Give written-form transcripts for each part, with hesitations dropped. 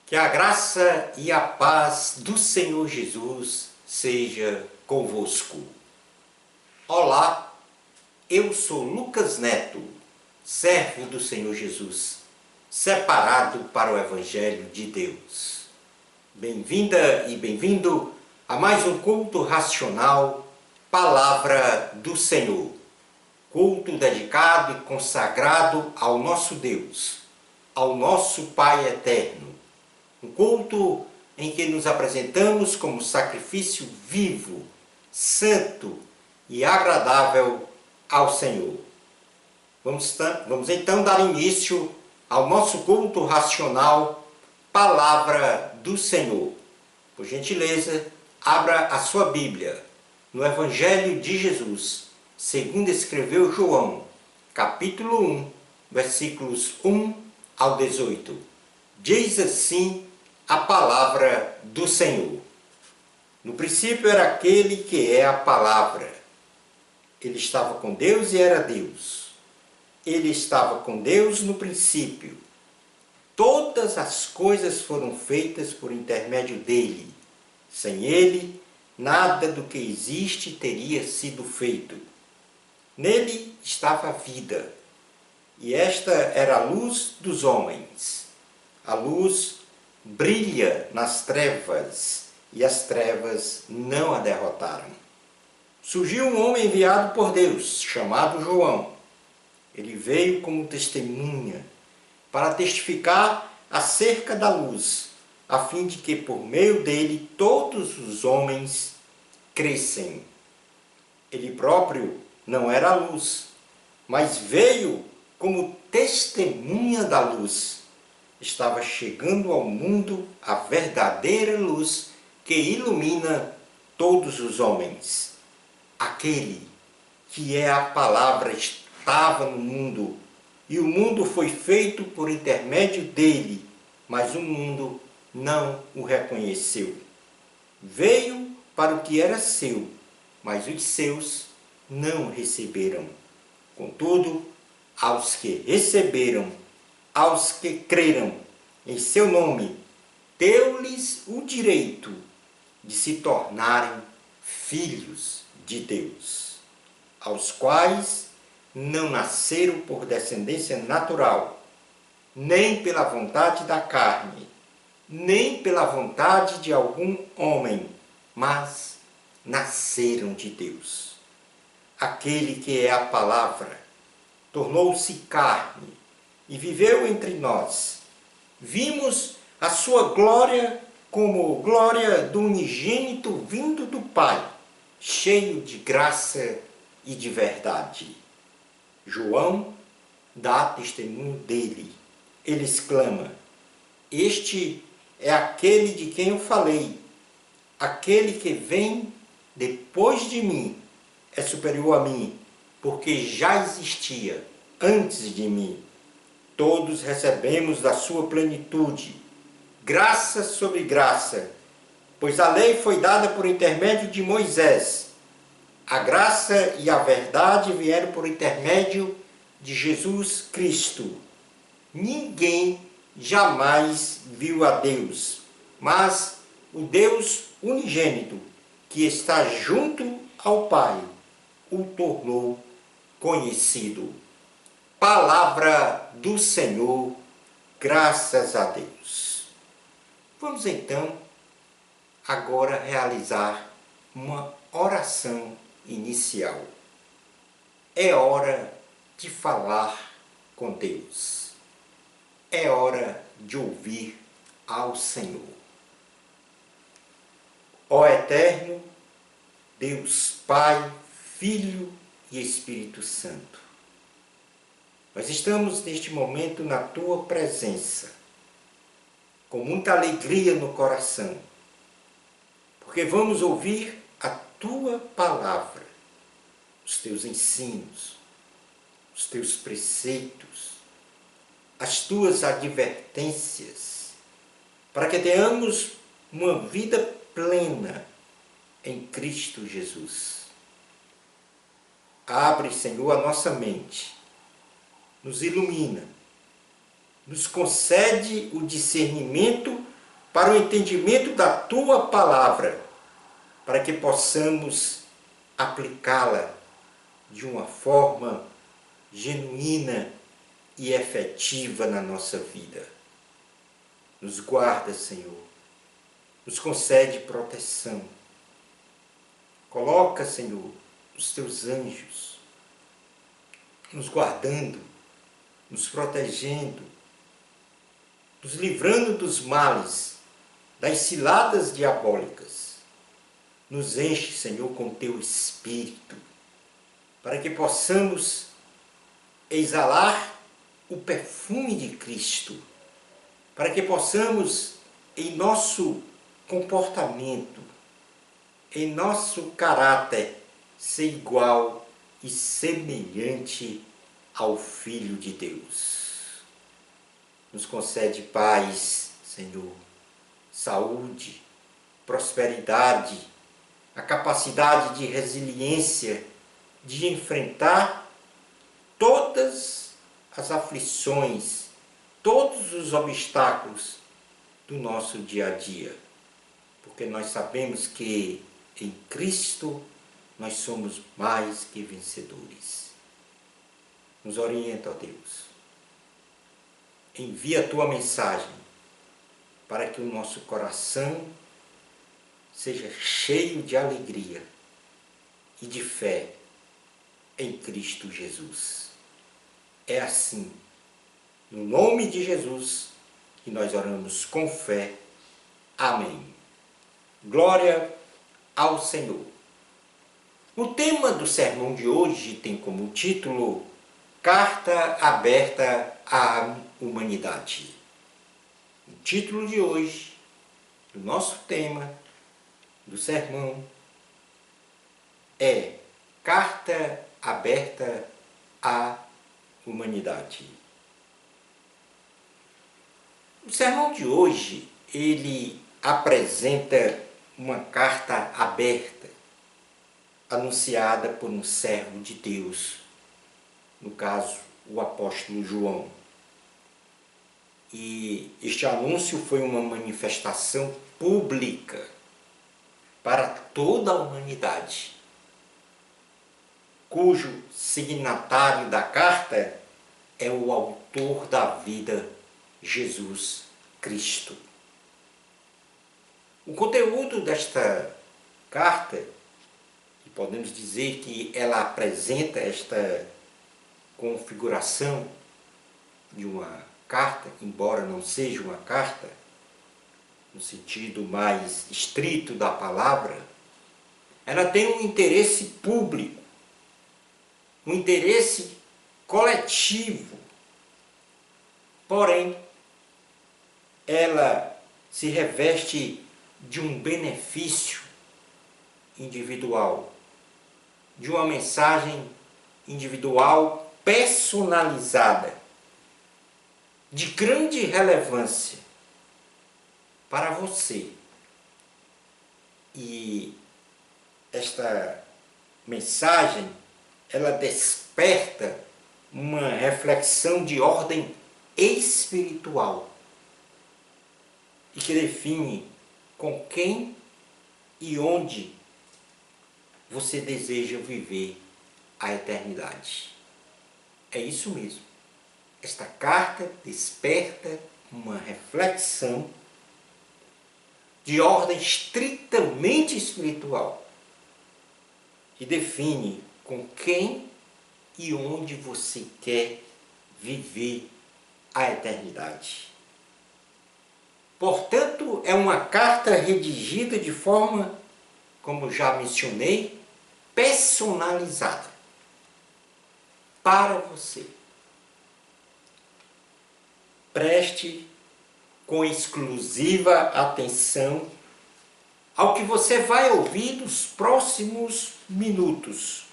Que a graça e a paz do Senhor Jesus seja convosco. Olá, eu sou Lucas Neto, servo do Senhor Jesus, separado para o Evangelho de Deus. Bem-vinda e bem-vindo a mais um culto racional, Palavra do Senhor. Culto dedicado e consagrado ao nosso Deus, ao nosso Pai eterno. Um culto em que nos apresentamos como sacrifício vivo, santo e agradável ao Senhor. Vamos então dar início ao nosso culto racional, Palavra do Senhor. Por gentileza, abra a sua Bíblia no Evangelho de Jesus, segundo escreveu João, capítulo 1, versículos 1 ao 18. Diz assim a palavra do Senhor. No princípio era aquele que é a palavra. Ele estava com Deus e era Deus. Ele estava com Deus no princípio. Todas as coisas foram feitas por intermédio dele. Sem ele, nada do que existe teria sido feito. Nele estava a vida, e esta era a luz dos homens. A luz brilha nas trevas, e as trevas não a derrotaram. Surgiu um homem enviado por Deus, chamado João. Ele veio como testemunha, para testificar acerca da luz, a fim de que por meio dele todos os homens crescem. Ele próprio não era a luz, mas veio como testemunha da luz. Estava chegando ao mundo a verdadeira luz que ilumina todos os homens. Aquele que é a palavra estava no mundo, e o mundo foi feito por intermédio dele, mas o mundo não o reconheceu. Veio para o que era seu, mas os seus não receberam. Contudo, aos que receberam, aos que creram em seu nome, deu-lhes o direito de se tornarem filhos de Deus, aos quais não nasceram por descendência natural, nem pela vontade da carne, nem pela vontade de algum homem, mas nasceram de Deus. Aquele que é a palavra tornou-se carne e viveu entre nós. Vimos a sua glória como glória do unigênito vindo do Pai, cheio de graça e de verdade. João dá testemunho dele. Ele exclama: este é aquele de quem eu falei. Aquele que vem depois de mim é superior a mim, porque já existia antes de mim. Todos recebemos da sua plenitude, graça sobre graça, pois a lei foi dada por intermédio de Moisés. A graça e a verdade vieram por intermédio de Jesus Cristo. Ninguém jamais viu a Deus, mas o Deus unigênito, que está junto ao Pai, o tornou conhecido. Palavra do Senhor, graças a Deus. Vamos então agora realizar uma oração inicial. É hora de falar com Deus. É hora de ouvir ao Senhor. Ó Eterno, Deus Pai, Filho e Espírito Santo, nós estamos neste momento na Tua presença, com muita alegria no coração, porque vamos ouvir a Tua palavra, os Teus ensinos, os Teus preceitos, as Tuas advertências, para que tenhamos uma vida plena em Cristo Jesus. Abre, Senhor, a nossa mente, nos ilumina, nos concede o discernimento para o entendimento da Tua palavra, para que possamos aplicá-la de uma forma genuína e efetiva na nossa vida. Nos guarda, Senhor, nos concede proteção. Coloca, Senhor, os Teus anjos, nos guardando, nos protegendo, nos livrando dos males, das ciladas diabólicas. Nos enche, Senhor, com Teu Espírito, para que possamos exalar o perfume de Cristo, para que possamos, em nosso comportamento, em nosso caráter, ser igual e semelhante ao Filho de Deus. Nos concede paz, Senhor, saúde, prosperidade, a capacidade de resiliência, de enfrentar todas as aflições, todos os obstáculos do nosso dia a dia. Porque nós sabemos que em Cristo nós somos mais que vencedores. Nos orienta, ó Deus. Envia a Tua mensagem para que o nosso coração seja cheio de alegria e de fé em Cristo Jesus. É assim, no nome de Jesus, que nós oramos com fé. Amém. Glória ao Senhor. O tema do sermão de hoje tem como título Carta Aberta à Humanidade. O título de hoje, do nosso tema, do sermão, é Carta Aberta à Humanidade. O sermão de hoje, ele apresenta uma carta aberta, anunciada por um servo de Deus, no caso, o apóstolo João. E este anúncio foi uma manifestação pública para toda a humanidade, cujo signatário da carta é o autor da vida, Jesus Cristo. O conteúdo desta carta, e podemos dizer que ela apresenta esta configuração de uma carta, embora não seja uma carta, no sentido mais estrito da palavra, ela tem um interesse público, um interesse coletivo. Porém, ela se reveste de um benefício individual, de uma mensagem individual personalizada, de grande relevância para você. E esta mensagem, ela desperta uma reflexão de ordem espiritual e que define com quem e onde você deseja viver a eternidade. É isso mesmo. Esta carta desperta uma reflexão de ordem estritamente espiritual e define com quem e onde você quer viver a eternidade. Portanto, é uma carta redigida de forma, como já mencionei, personalizada para você. Preste com exclusiva atenção ao que você vai ouvir nos próximos minutos,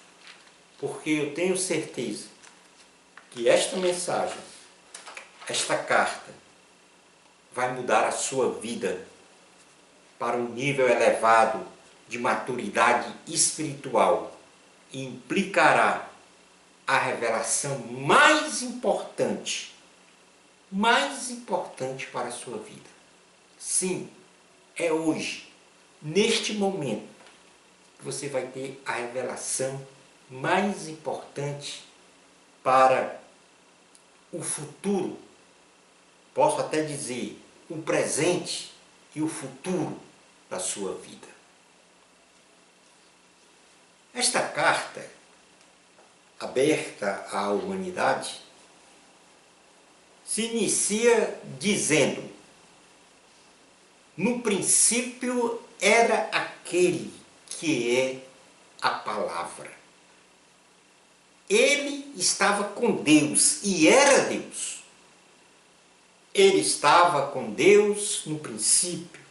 porque eu tenho certeza que esta mensagem, esta carta, vai mudar a sua vida para um nível elevado de maturidade espiritual e implicará a revelação mais importante para a sua vida. Sim, É hoje, neste momento, que você vai ter a revelação mais importante para o futuro, posso até dizer, o presente e o futuro da sua vida. Esta carta, aberta à humanidade, se inicia dizendo: no princípio era aquele que é a palavra. Ele estava com Deus e era Deus. Ele estava com Deus no princípio.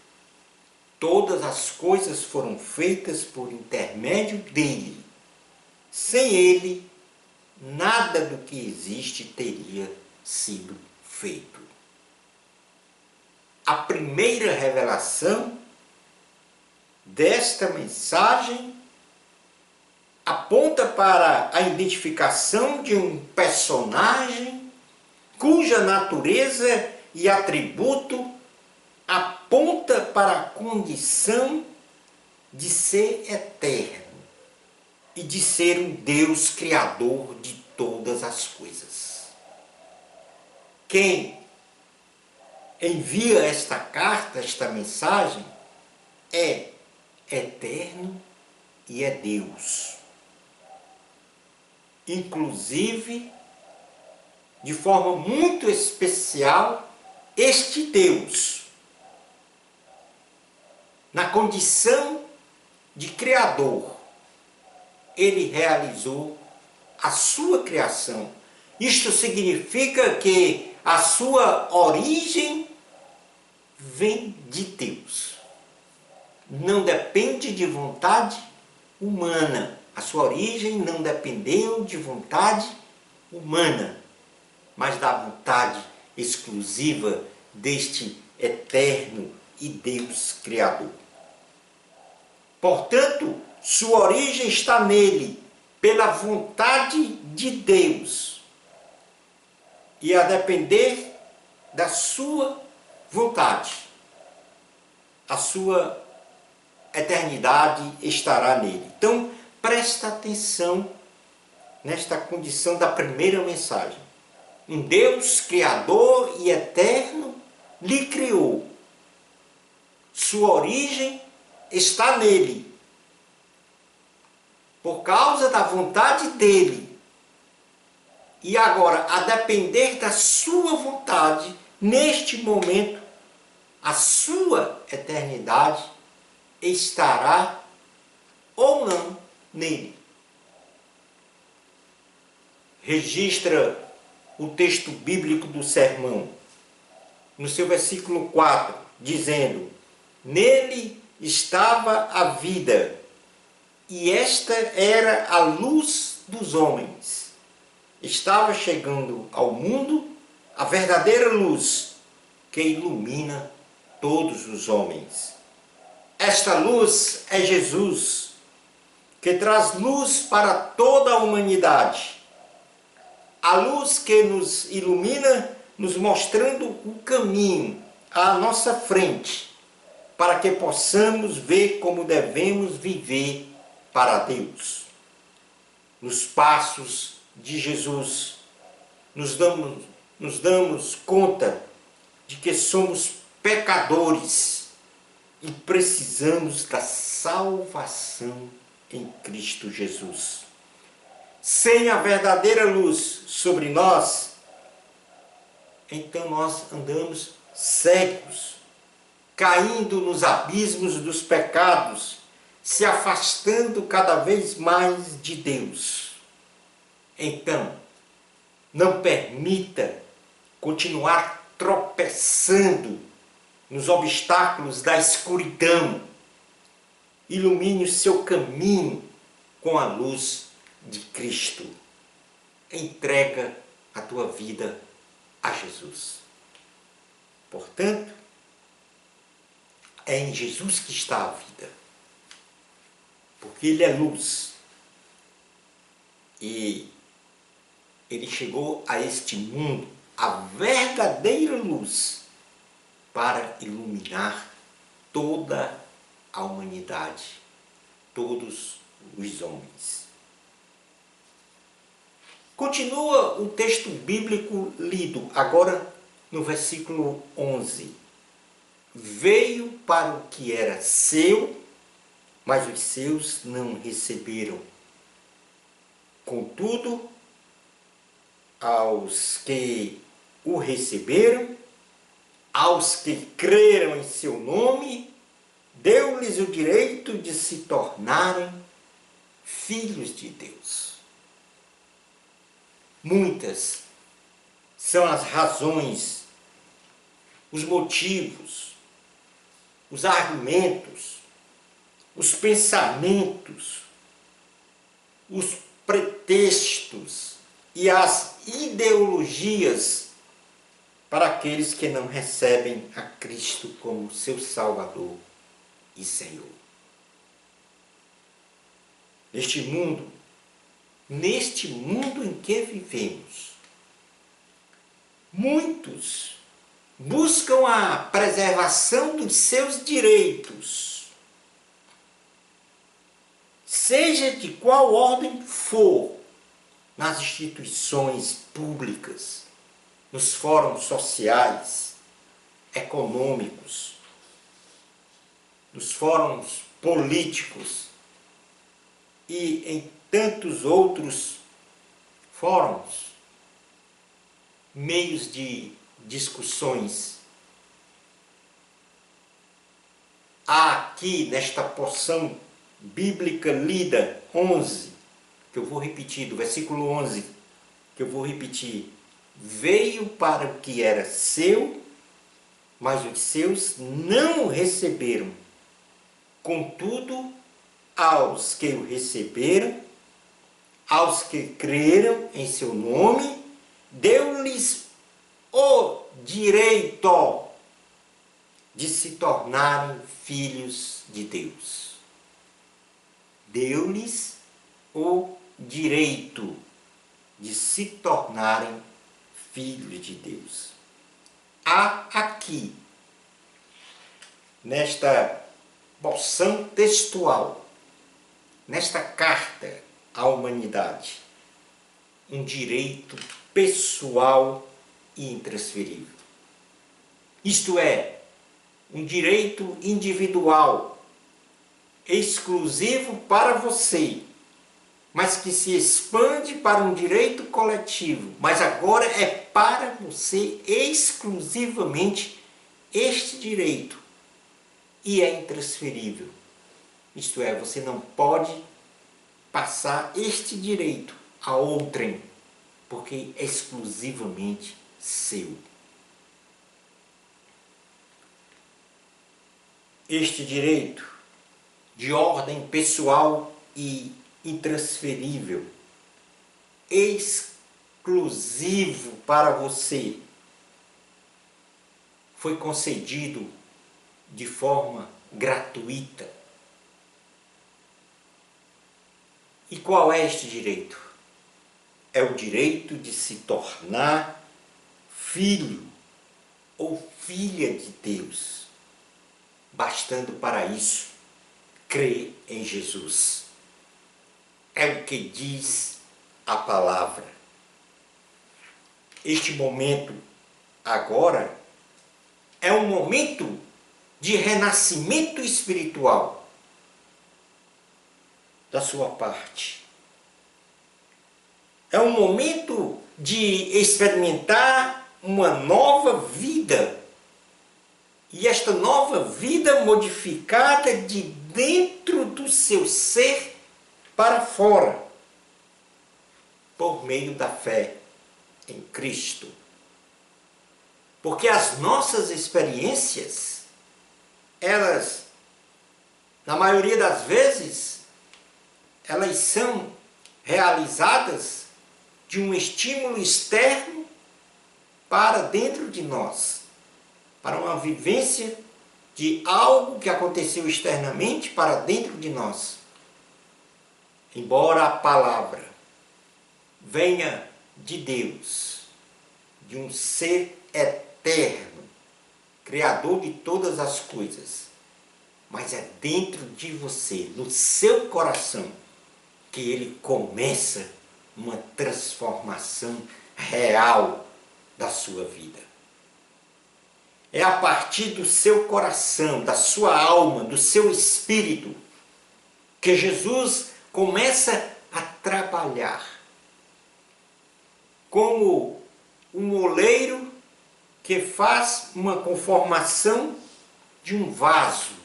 Todas as coisas foram feitas por intermédio dele. Sem ele, nada do que existe teria sido feito. A primeira revelação desta mensagem aponta para a identificação de um personagem cuja natureza e atributo aponta para a condição de ser eterno e de ser um Deus criador de todas as coisas. Quem envia esta carta, esta mensagem, é eterno e é Deus. Inclusive, de forma muito especial, este Deus, na condição de Criador, ele realizou a sua criação. Isto significa que a sua origem vem de Deus. Não depende de vontade humana. A sua origem não dependeu de vontade humana, mas da vontade exclusiva deste eterno e Deus Criador. Portanto, sua origem está nele, pela vontade de Deus, e a depender da sua vontade, a sua eternidade estará nele. Então, presta atenção nesta condição da primeira mensagem. Um Deus criador e eterno lhe criou. Sua origem está nele, por causa da vontade dele. E agora, a depender da sua vontade, neste momento, a sua eternidade estará ou não nele. Registra o texto bíblico do sermão, no seu versículo 4, dizendo: nele estava a vida, e esta era a luz dos homens. Estava chegando ao mundo a verdadeira luz que ilumina todos os homens. Esta luz é Jesus, que traz luz para toda a humanidade. A luz que nos ilumina, nos mostrando o caminho à nossa frente, para que possamos ver como devemos viver para Deus. Nos passos de Jesus, nos damos conta de que somos pecadores e precisamos da salvação em Cristo Jesus. Sem a verdadeira luz sobre nós, então nós andamos cegos, caindo nos abismos dos pecados, se afastando cada vez mais de Deus. Então, não permita continuar tropeçando nos obstáculos da escuridão. Ilumine o seu caminho com a luz de Cristo. Entrega a tua vida a Jesus. Portanto, é em Jesus que está a vida, porque Ele é luz. E Ele chegou a este mundo, a verdadeira luz, para iluminar toda a humanidade, todos os homens. Continua o texto bíblico lido, agora no versículo 11. Veio para o que era seu, mas os seus não receberam. Contudo, aos que o receberam, aos que creram em seu nome, deu-lhes o direito de se tornarem filhos de Deus. Muitas são as razões, os motivos, os argumentos, os pensamentos, os pretextos e as ideologias para aqueles que não recebem a Cristo como seu Salvador e Senhor. Neste mundo em que vivemos, muitos buscam a preservação dos seus direitos, seja de qual ordem for, nas instituições públicas, nos fóruns sociais, econômicos, nos fóruns políticos e em tantos outros fóruns, meios de discussões. Há aqui nesta porção bíblica lida 11, que eu vou repetir, do versículo 11, que eu vou repetir. Veio para o que era seu, mas os seus não o receberam. Contudo, aos que o receberam, aos que creram em seu nome, deu-lhes o direito de se tornarem filhos de Deus. Deu-lhes o direito de se tornarem filhos de Deus. Há aqui, nesta porção textual, nesta carta à humanidade, um direito pessoal e intransferível. Isto é, um direito individual, exclusivo para você, mas que se expande para um direito coletivo, mas agora é para você exclusivamente este direito, e é intransferível. Isto é, você não pode passar este direito a outrem, porque é exclusivamente seu. Este direito de ordem pessoal e intransferível, exclusivo para você, foi concedido de forma gratuita. E qual é este direito? É o direito de se tornar filho ou filha de Deus, bastando para isso crer em Jesus. É o que diz a palavra. Este momento agora é um momento de renascimento espiritual da sua parte. É um momento de experimentar uma nova vida. E esta nova vida modificada de dentro do seu ser para fora, por meio da fé em Cristo. Porque as nossas experiências, elas, na maioria das vezes, elas são realizadas de um estímulo externo para dentro de nós, para uma vivência de algo que aconteceu externamente para dentro de nós. Embora a palavra venha de Deus, de um ser eterno, Criador de todas as coisas, mas é dentro de você, no seu coração, que ele começa uma transformação real da sua vida. É a partir do seu coração, da sua alma, do seu espírito, que Jesus começa a trabalhar como um oleiro que faz uma conformação de um vaso.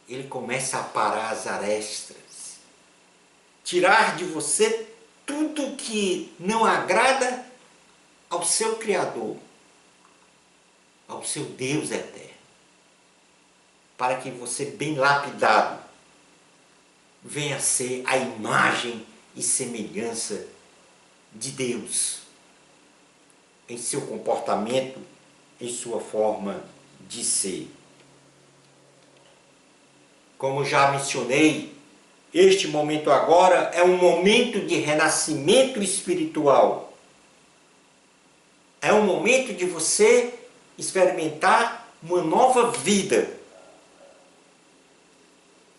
Ele começa a aparar as arestas, tirar de você tudo que não agrada ao seu Criador, ao seu Deus eterno, para que você, bem lapidado, venha a ser a imagem e semelhança de Deus, em seu comportamento, em sua forma de ser. Como já mencionei, este momento agora é um momento de renascimento espiritual. É um momento de você experimentar uma nova vida,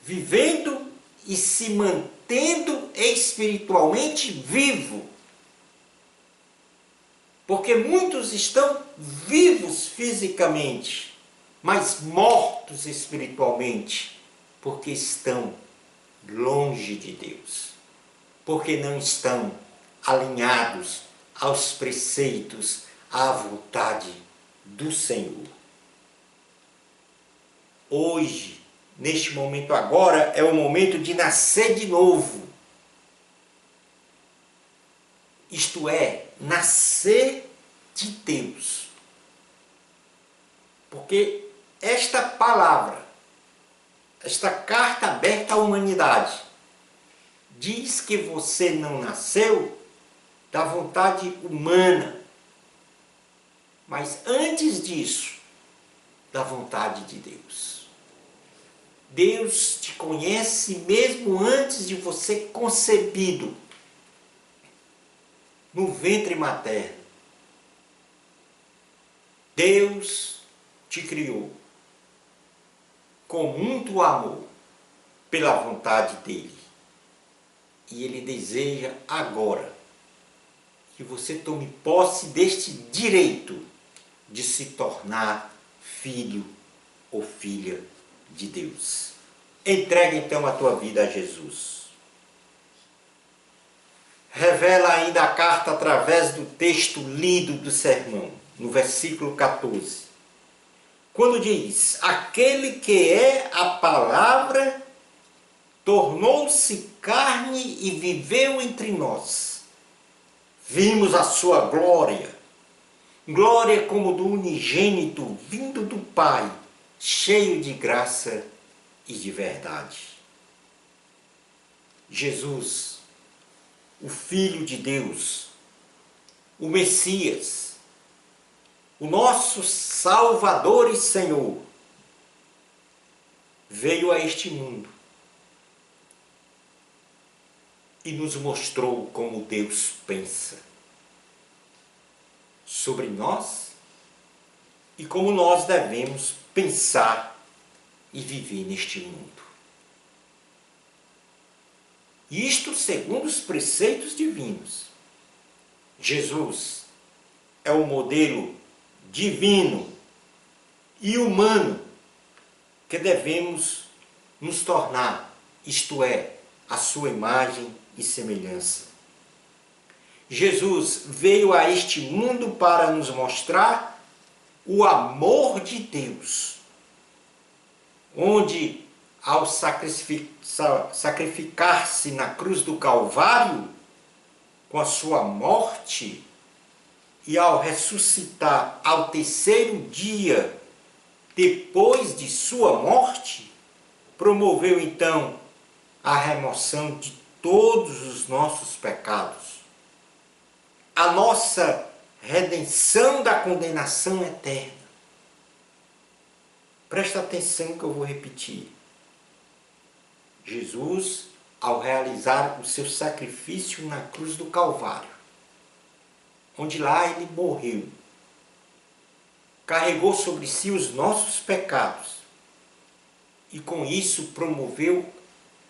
vivendo e se mantendo espiritualmente vivo. Porque muitos estão vivos fisicamente, mas mortos espiritualmente, porque estão longe de Deus, porque não estão alinhados aos preceitos, à vontade do Senhor. Hoje, neste momento agora, é o momento de nascer de novo. Isto é, nascer de Deus. Porque esta palavra, esta carta aberta à humanidade, diz que você não nasceu da vontade humana, mas antes disso, da vontade de Deus. Deus te conhece mesmo antes de você concebido no ventre materno. Deus te criou com muito amor pela vontade dele. E ele deseja agora que você tome posse deste direito de se tornar filho ou filha de Deus. Entrega então a tua vida a Jesus. Revela ainda a carta através do texto lido do sermão, no versículo 14. Quando diz: aquele que é a palavra tornou-se carne e viveu entre nós. Vimos a sua glória, glória como do unigênito vindo do Pai, cheio de graça e de verdade. Jesus, o Filho de Deus, o Messias, o nosso Salvador e Senhor, veio a este mundo e nos mostrou como Deus pensa sobre nós e como nós devemos pensar e viver neste mundo. Isto segundo os preceitos divinos. Jesus é o modelo divino e humano que devemos nos tornar, isto é, a sua imagem e semelhança. Jesus veio a este mundo para nos mostrar o amor de Deus, onde, ao sacrificar-se na cruz do Calvário, com a sua morte, e ao ressuscitar ao terceiro dia, depois de sua morte, promoveu então a remoção de todos os nossos pecados, a nossa redenção da condenação eterna. Presta atenção que eu vou repetir. Jesus, ao realizar o seu sacrifício na cruz do Calvário, onde lá ele morreu, carregou sobre si os nossos pecados, e com isso promoveu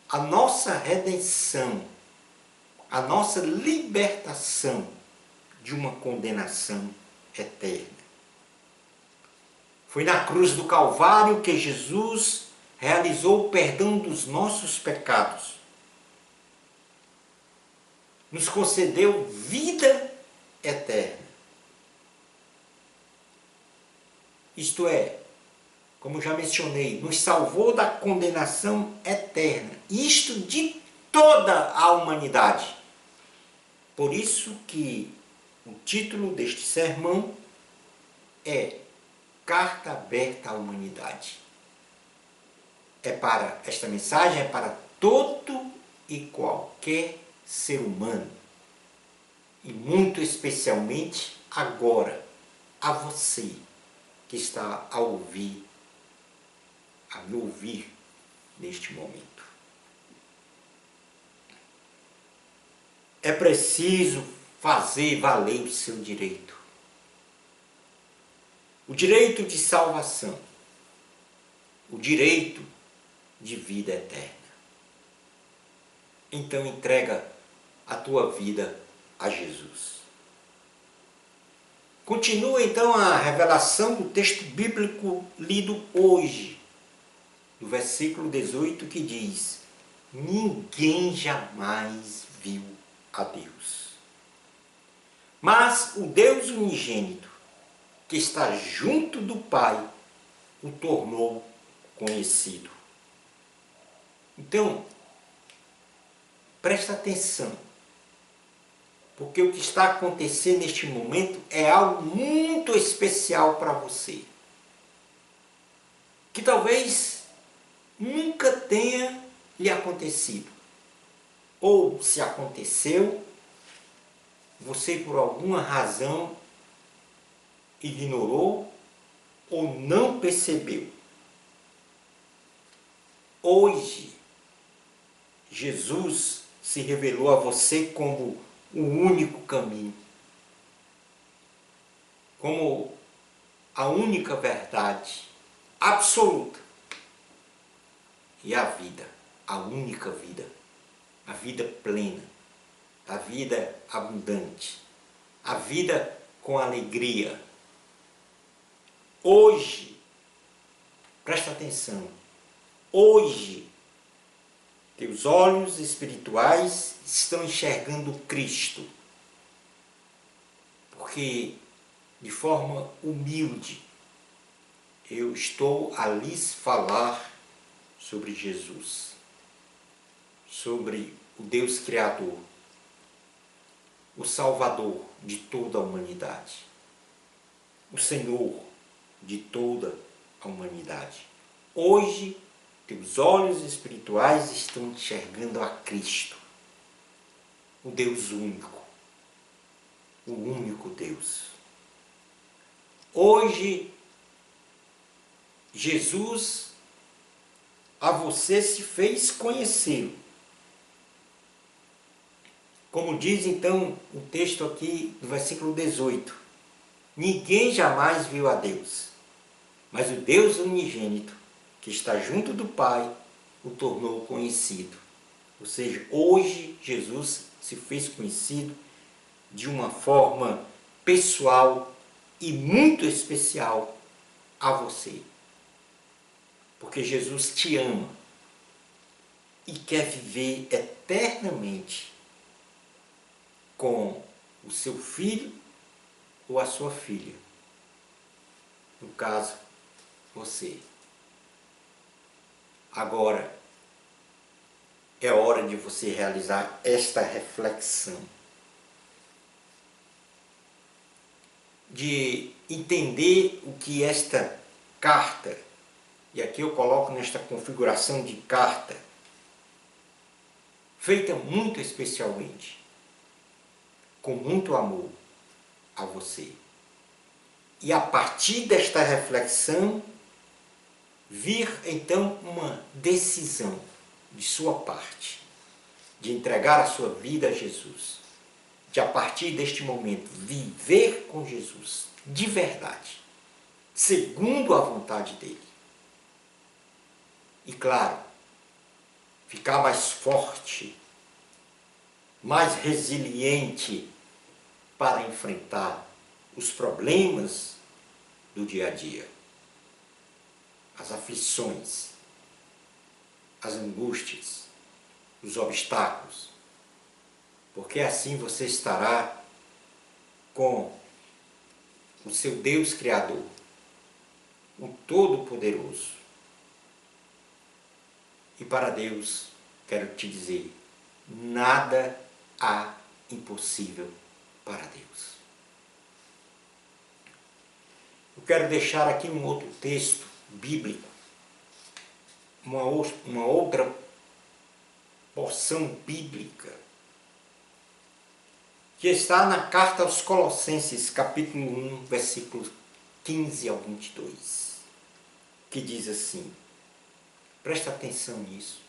a nossa redenção, a nossa libertação de uma condenação eterna. Foi na cruz do Calvário que Jesus realizou o perdão dos nossos pecados. Nos concedeu vida eterna. Isto é, como já mencionei, nos salvou da condenação eterna. Isto de toda a humanidade. Por isso que o título deste sermão é Carta Aberta à Humanidade. Esta mensagem é para todo e qualquer ser humano. E muito especialmente agora, a você que está a me ouvir neste momento. É preciso fazer valer o seu direito. O direito de salvação. O direito de vida eterna. Então entrega a tua vida a Jesus. Continua então a revelação do texto bíblico lido hoje, do versículo 18, que diz: ninguém jamais viu a Deus. Mas o Deus unigênito, que está junto do Pai, o tornou conhecido. Então, presta atenção, porque o que está acontecendo neste momento é algo muito especial para você, que talvez nunca tenha lhe acontecido. Ou, se aconteceu, você por alguma razão ignorou ou não percebeu. Hoje, Jesus se revelou a você como o único caminho, como a única verdade absoluta e a vida, a única vida, a vida plena, a vida abundante, a vida com alegria. Hoje, presta atenção, hoje teus olhos espirituais estão enxergando Cristo, porque de forma humilde eu estou a lhes falar sobre Jesus, sobre o Deus Criador, o Salvador de toda a humanidade, o Senhor de toda a humanidade. Hoje, teus olhos espirituais estão enxergando a Cristo, o Deus único, o único Deus. Hoje, Jesus a você se fez conhecê-lo. Como diz então o texto aqui do versículo 18, ninguém jamais viu a Deus, mas o Deus unigênito, que está junto do Pai, o tornou conhecido. Ou seja, hoje Jesus se fez conhecido de uma forma pessoal e muito especial a você. Porque Jesus te ama e quer viver eternamente com o seu filho ou a sua filha. No caso, você. Agora, é hora de você realizar esta reflexão. De entender o que esta carta, e aqui eu coloco nesta configuração de carta, feita muito especialmente, com muito amor a você. E a partir desta reflexão, vir então uma decisão de sua parte, de entregar a sua vida a Jesus, de a partir deste momento viver com Jesus de verdade, segundo a vontade dele. E claro, ficar mais forte, mais resiliente para enfrentar os problemas do dia a dia, as aflições, as angústias, os obstáculos, porque assim você estará com o seu Deus Criador, o Todo-Poderoso. E para Deus, quero te dizer, nada há impossível para Deus. Eu quero deixar aqui um outro texto bíblico, uma outra porção bíblica, que está na carta aos Colossenses, capítulo 1, versículos 15 ao 22, que diz assim, presta atenção nisso.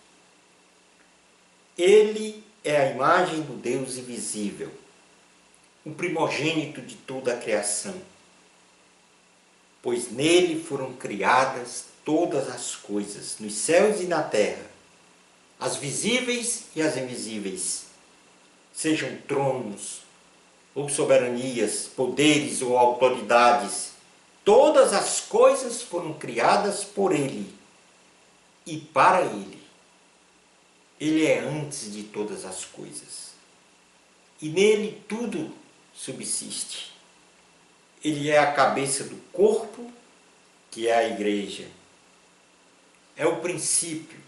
Ele é a imagem do Deus invisível, o primogênito de toda a criação, pois nele foram criadas todas as coisas, nos céus e na terra, as visíveis e as invisíveis, sejam tronos, ou soberanias, poderes ou autoridades, todas as coisas foram criadas por Ele e para Ele. Ele é antes de todas as coisas. E nele tudo subsiste. Ele é a cabeça do corpo, que é a igreja. É o princípio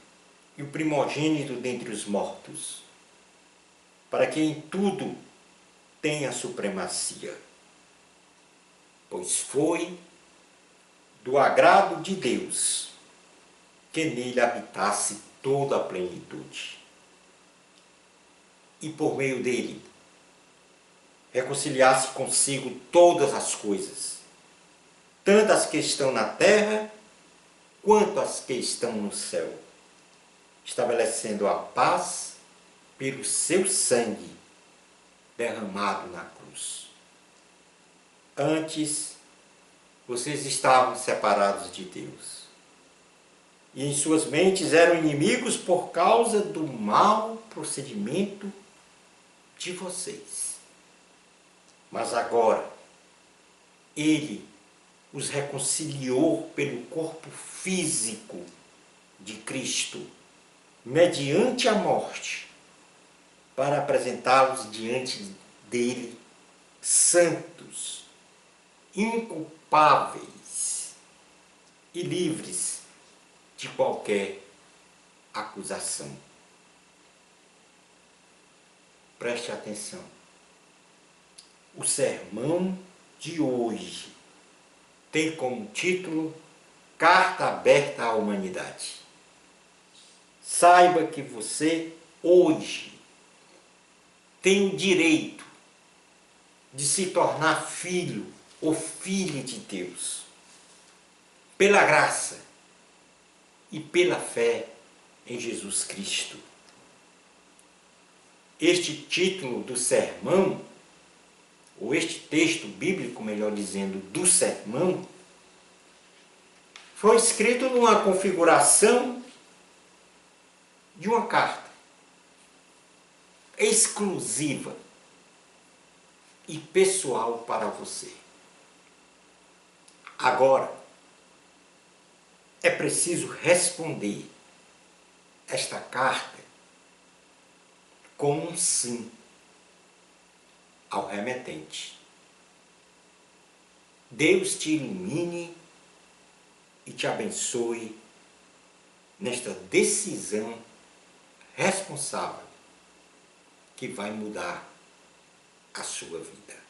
e o primogênito dentre os mortos, para que em tudo tenha supremacia, pois foi do agrado de Deus que nele habitasse toda a plenitude. E por meio dele reconciliasse consigo todas as coisas, tanto as que estão na terra, quanto as que estão no céu, estabelecendo a paz pelo seu sangue derramado na cruz. Antes, vocês estavam separados de Deus, e em suas mentes eram inimigos por causa do mau procedimento de vocês. Mas agora, Ele os reconciliou pelo corpo físico de Cristo, mediante a morte, para apresentá-los diante dele santos, inculpáveis e livres de qualquer acusação. Preste atenção. O sermão de hoje tem como título Carta Aberta à Humanidade. Saiba que você hoje tem o direito de se tornar filho ou filha de Deus, pela graça e pela fé em Jesus Cristo. Este título do sermão, ou este texto bíblico, melhor dizendo, do sermão, foi escrito numa configuração de uma carta exclusiva e pessoal para você. Agora, é preciso responder esta carta com um sim ao remetente. Deus te ilumine e te abençoe nesta decisão responsável que vai mudar a sua vida.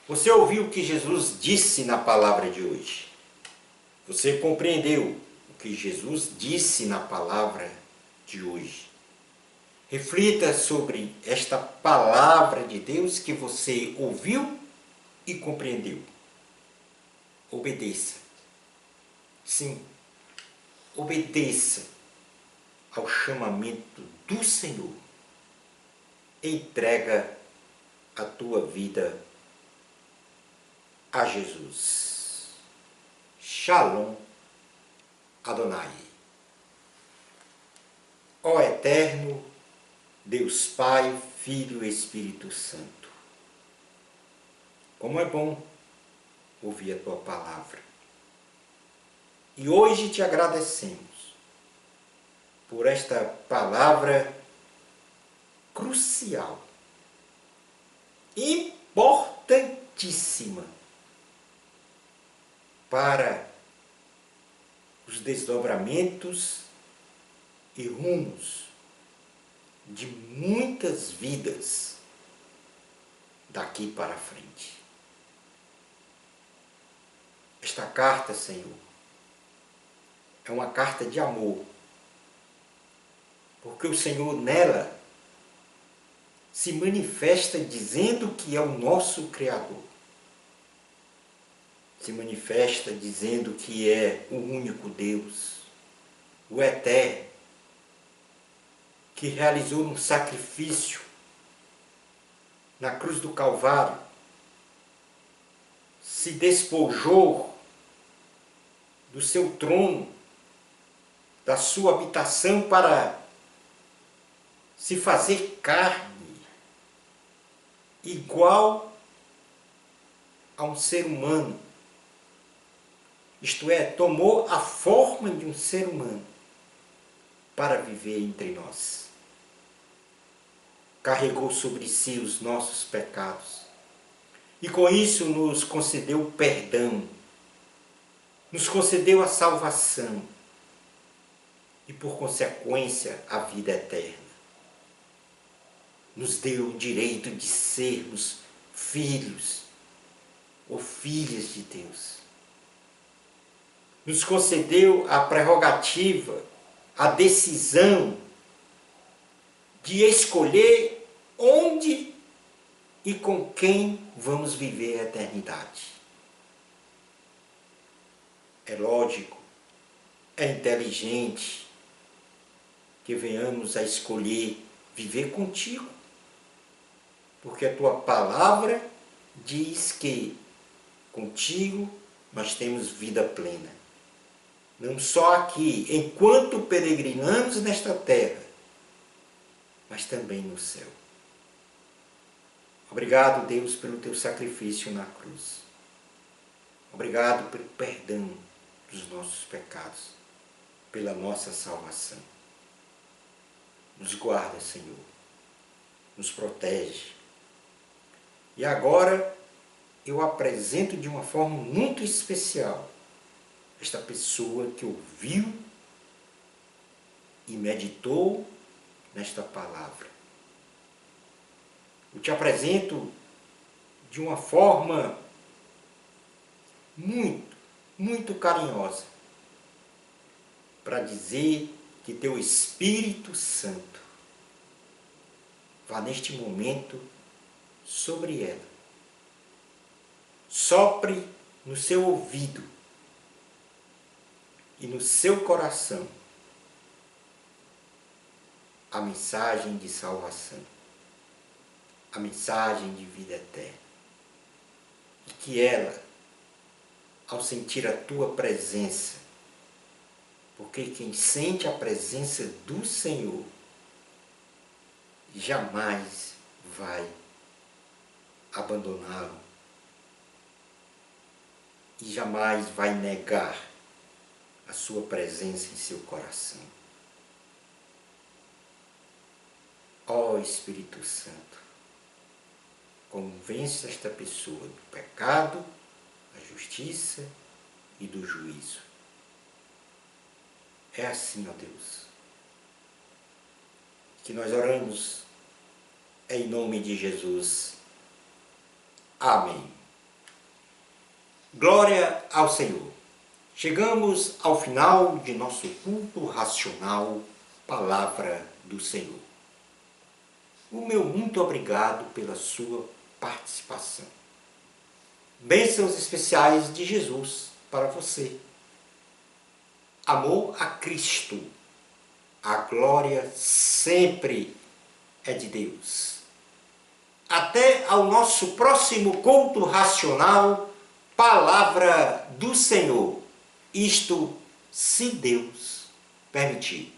Você ouviu o que Jesus disse na palavra de hoje? Você compreendeu o que Jesus disse na palavra de hoje? Reflita sobre esta palavra de Deus que você ouviu e compreendeu. Obedeça. Sim, obedeça ao chamamento do Senhor. Entrega a tua vida a Jesus. Shalom. Adonai. Ó eterno Deus Pai, Filho e Espírito Santo, como é bom ouvir a tua palavra. E hoje te agradecemos por esta palavra crucial, importantíssima para os desdobramentos e rumos de muitas vidas daqui para frente. Esta carta, Senhor, é uma carta de amor, porque o Senhor nela se manifesta dizendo que é o nosso Criador. Se manifesta dizendo que é o único Deus, o Eterno, que realizou um sacrifício na cruz do Calvário, se despojou do seu trono, da sua habitação para se fazer carne, igual a um ser humano. Isto é, tomou a forma de um ser humano para viver entre nós. Carregou sobre si os nossos pecados e com isso nos concedeu o perdão, nos concedeu a salvação e por consequência a vida eterna. Nos deu o direito de sermos filhos ou filhas de Deus. Nos concedeu a prerrogativa, a decisão de escolher onde e com quem vamos viver a eternidade. É lógico, é inteligente que venhamos a escolher viver contigo, porque a tua palavra diz que contigo nós temos vida plena. Não só aqui, enquanto peregrinamos nesta terra, mas também no céu. Obrigado, Deus, pelo teu sacrifício na cruz. Obrigado pelo perdão dos nossos pecados, pela nossa salvação. Nos guarda, Senhor, nos protege. E agora eu apresento de uma forma muito especial esta pessoa que ouviu e meditou nesta palavra. Eu te apresento de uma forma muito carinhosa para dizer que teu Espírito Santo vá neste momento sobre ela. Sopre no seu ouvido e no seu coração a mensagem de salvação, a mensagem de vida eterna. E que ela, ao sentir a tua presença, porque quem sente a presença do Senhor jamais vai abandoná-lo e jamais vai negar a sua presença em seu coração. Ó Espírito Santo, convence esta pessoa do pecado, da justiça e do juízo. É assim, ó Deus, que nós oramos em nome de Jesus. Amém. Glória ao Senhor. Chegamos ao final de nosso culto racional, Palavra do Senhor. O meu muito obrigado pela sua participação. Bênçãos especiais de Jesus para você. Amor a Cristo. A glória sempre é de Deus. Até ao nosso próximo culto racional, Palavra do Senhor. Isto se Deus permitir.